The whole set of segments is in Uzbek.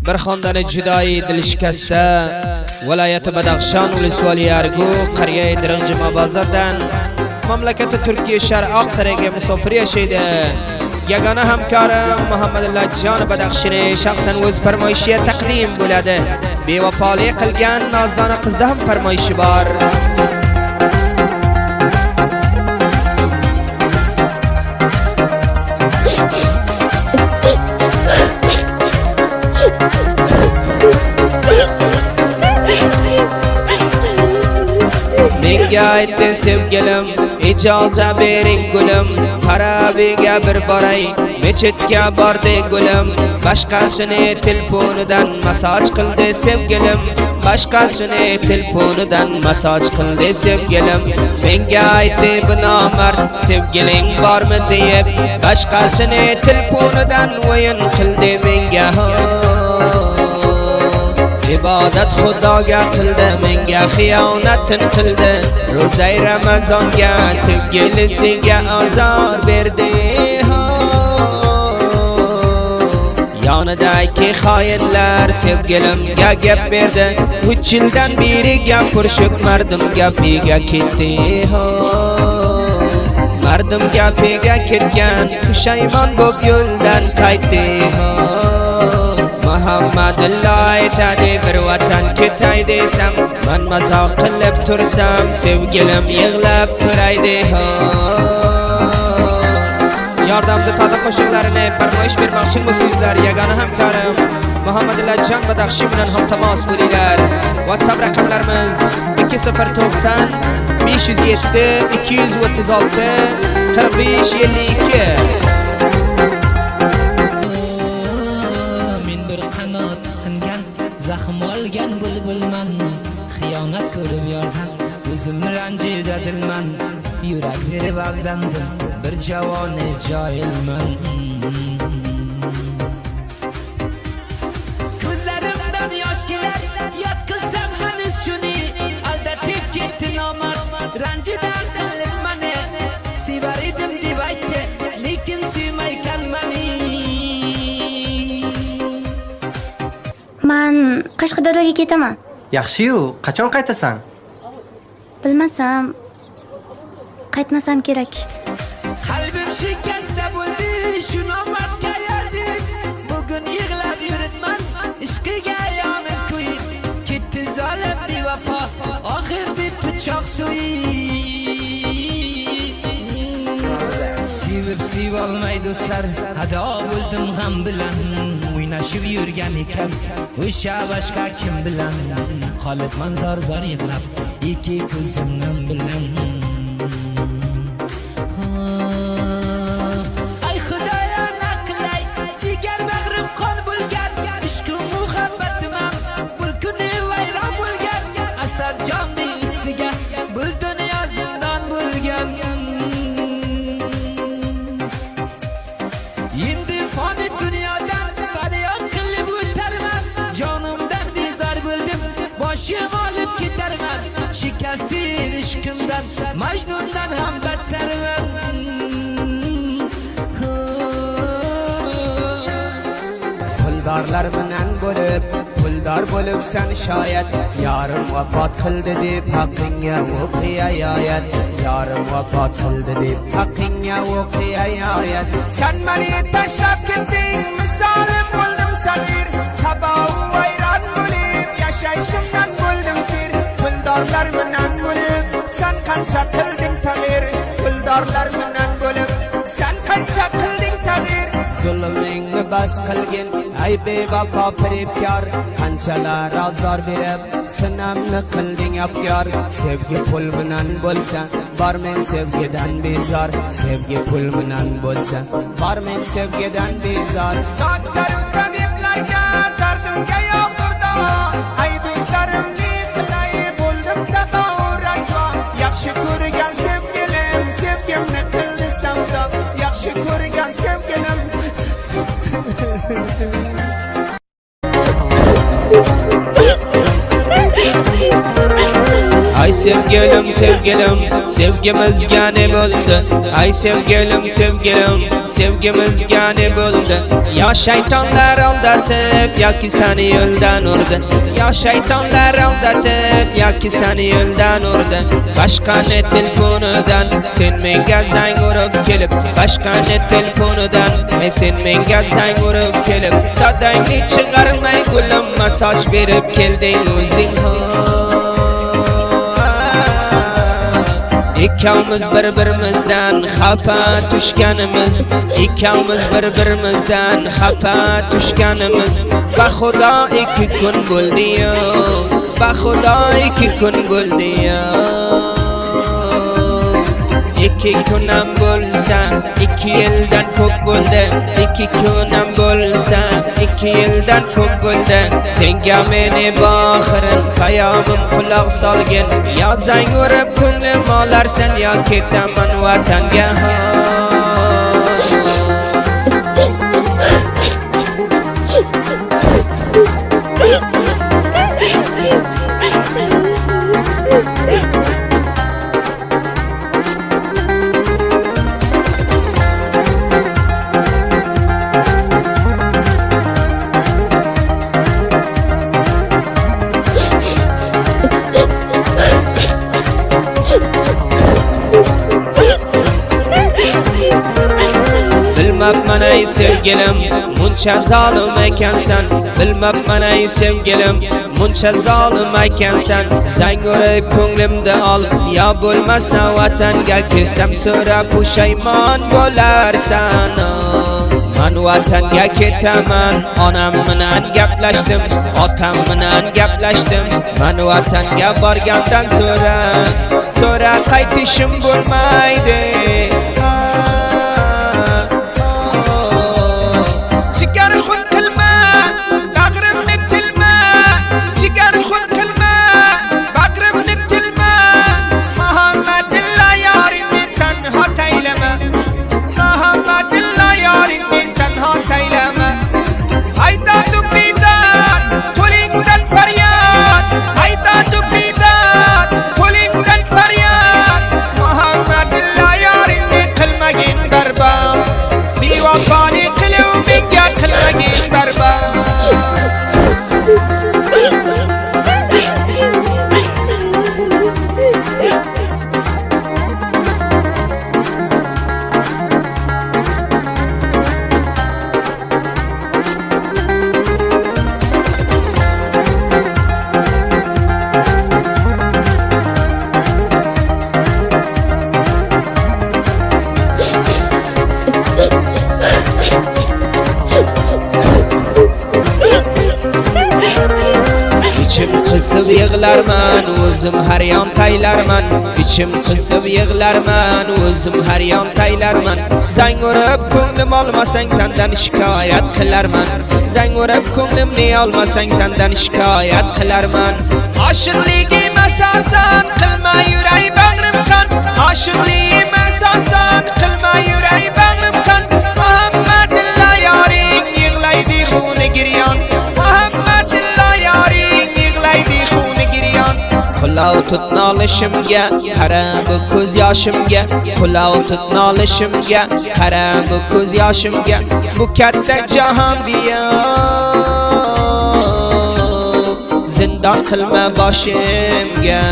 bir xondan judoyi dil shikasta viloyati Badaxshon ولسوالی ارگو قریه درنجما بازارdan mamlakati Turkiya shar Oqsaroyga musofir yashaydi. Yagona hamkorim Muhammadulloh jon Badaxshini shaxsan o'z farmoyishiga taqdim bo'ladi. Bevafolik qilgan nozdona qizda ham farmoyishi bor. Menga aytdi sevgilim, ijoza bering gulim, Harabiga bir boray, mechitga bordi gulim, boshqasini telefonidan masaj qildi sevgilim, boshqasini telefonidan masaj qildi sevgilim. Menga aytdi bu nomard sevgiling bormi deb, boshqasini telefonidan o'yin qildi menga. İbadet Xudoga qildi, menga xiyonatın qildi. Ro'zay Ramazonga sevgilisiga azor berdi. Yonidagi xoinlar sevgilimga gap berdi. 3 yildan beri gapirishib mardim gapiga ketdi. Mardim gapiga ketgan, pushaymon bo'lib yo'ldan qaytdi. Muhammadulloh aytadi bir vatan ketay desam, men mazoq qilib tursam, sevgilim yig'lab turaydi. Yordamda tadbiq qo'shiqlarini farmoyish bermoqchi bo'lsangizlar, yagona hamkorim Muhammadulloh jon Badaxshi bilan ham temas bo'linglar. WhatsApp raqamlarimiz 2090 507 236 4552. Zaxm olgan bulbulman, xiyonat ko'rib yordan, o'zim ranjida dilman, yurak berib aldandim, bir javoni joyilman. Ko'zlarimdan yosh kelar, yod qilsam hanuz shuni, aldatib ketdi nomard, ranjidan qilib mani, sevar edim deb aytdi, lekin sevmay kalmani. Men Qashqadaryoga ketaman. Yaxshi-yu, qachon qaytasan? Bilmasam, qaytmasam kerak. Qalbim shikasta bo'ldi, shuni maqqa yardik. Bugun yig'lab yuribman, ishqiga yonib qo'yib. Ketdi zolim bevafo, oxir bir pichoq so'yib. Sevib sevolmay do'stlar, ado bo'ldim g'am bilan. O'ynashib yurgan ekan, o'sha boshqa kim bilan. Qolibman zor yig'lab, ikki ko'zimdan bilan. Ay Xudoya naqlay, jigar bag'rim qon bo'lgan, ishq muhabbatim bu kuni vayron bo'lgan. Asar jonning ustiga, bu dunyo zindon bo'lgan. Endi foni dunyodan faryod qilib o'tarman, jonimdan bezor bo'ldim, boshim olib ketarman. Shikasti ishqimdan, Majnundan ham battarman. Puldorlar bilan bo'lib, puldor bo'libsan shoyat, yorim vafot qildi deb haqqingga o'qiy oyat. Yorim vafot qildi deb haqqingga o'qiy oyat. Sen meni tashlab ketding, misolim bo'ldim sag'ir, taboq vayron bo'lib, yashashimdan bo'ldim kir. Puldorlar bilan bo'lib, sen qancha qilding tag'ir. Puldorlar bilan bo'lib, sen qancha qilding tag'ir. Zulmingni bas qilgin, ay bevafo firibkor, qanchalar azor berib, sinamni qilding abkor. Sevgi pul bilan bo'lsa, bor men sevgidan bezor. Sevgi pul bilan bo'lsa, bor men sevgidan bezor. Doktor tabiblarga dardimga yo'qdir davo, ay do'stlarimni qilay bo'ldim taboq rasvo. Yaxshi ko'rgan sevgilim, sevgimni qildi savdo. Yaxshi ko'rgan sevgilim. Ay sevgilim sevgilim sevgimizga ne bo'ldi? Ay sevgilim sevgilim sevgimizga ne bo'ldi? Ya şeytanlar aldatıp yoki seni yo'ldan urdi. Ya şeytanlar aldatıp yoki seni yo'ldan urdi. Başka ne telefonidan sen menga zang urib kelib, başka ne telefonidan sen menga zang urib kelib, sadangni chiqarmay gulim masaj berib kelding o'zing. İkkalımız bir-birimizdan xafa tushganimiz, ikkalimiz bir-birimizdan xafa tushganimiz. Va xudo 2 kun bo'ldi-yu, va xudo 2 kun bo'ldi-yu. 2 kun ham bo'lsa 2 yildan ko'p bo'ldi. 2 kun ham bo'lsa 2 yildan ko'p bo'ldi. Senga meni boxirin qayomim quloq solgin. Yo zang urib ko'nglim olarsan, yo ketaman vatanga. Bilmabman ey sevgilim muncha zolim ekansan. Bilmabman ey sevgilim muncha zolim ekansan. Zang urib ko'nglimda ol, yo bo'lmasa vatanga kelsam so'rab pushaymon bo'larsan. Man vatanga ketaman, onam bilan gaplashdim, otam bilan gaplashdim. Man vatanga borgandan so'ra qaytishim bo'lmaydi. İçim qısib yig'larman, o'zim har yon taylarman. İçim qısib yig'larman, o'zim har yon taylarman. Zang urib ko'nglim olmasang sendan shikoyat qilarman. Zang urib ko'nglimni olmasang sendan shikoyat qilarman. Oshiqligim asosan qilma yuray bag'rim qon. Oshiqligim asosan qilma yuray bag'rim qon. Muhammadilla yoring yig'laydi xuni giryon. Qulov tutnolishimga qara bu ko'z yoshimga. Qulov tutnolishimga qara bu ko'z yoshimga. Bu katta jahon diyo zindon qilma boshimga.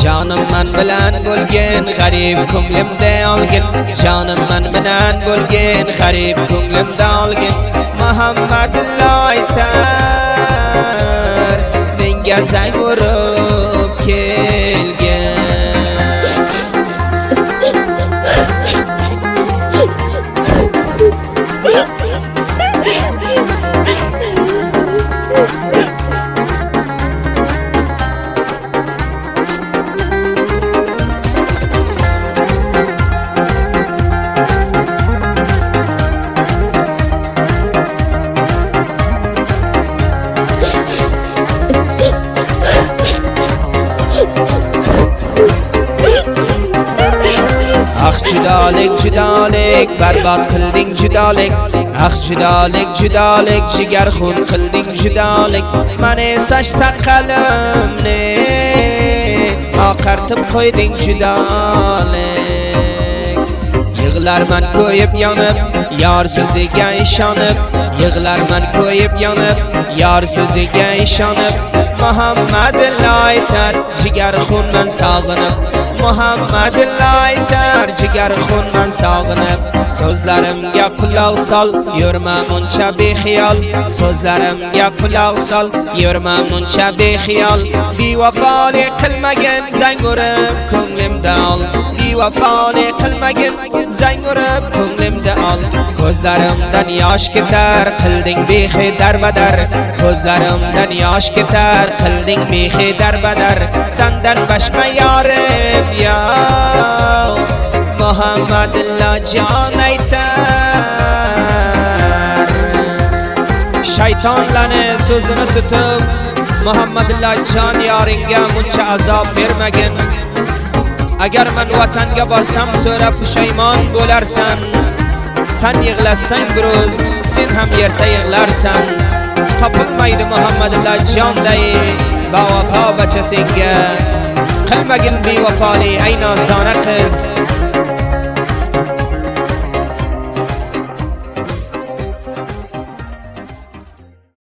Jonim men bilan bo'lgin, g'arib ko'nglimda olgin. Jonim men bilan bo'lgin, g'arib ko'nglimda olgin. Muhammadilla aytar menga zang urib kelgan. Judolik barbod qilding judolik. Judolik jigar xun qilding judolik. Mani soch saqalimni oqartib qo'yding judalik. Yig'larman ko'yib yonib yor so'ziga ishonib, yig'larman ko'yib yonib yor so'ziga ishonib, Muhammadilla aytar jigar xunman sog'inib, Muhammadilla aytar jigar xunman sog'inib. So'zlarimga quloq sol, yurma muncha bexiyol, so'zlarimga quloq sol, yurma muncha bexiyol. Bevafolik qilmagin zang urib ko'nglimda ol, bevafolik qilmagin zang urib ko'nglimda ol. Ko'zlarimdan yosh ketar, qilding behi darbadar, ko'zlarimdan yosh ketar, qilding behi darbadar. Sandan boshqa yorim yo'q, Muhammadilla jon aytar. Shaytonlarni so'zini tutib, Muhammadilla jon yoringga muncha azob bermagin. Agar men vatanga borsam so'rab pushaymon bo'larsan. Sen yig'lasang bir o'z, sen ham yerda yig'larsan. Topilmaydi Muhammadilla jonday bavafo bacha senga. Qilmagin bevafoli ay nozdona qiz.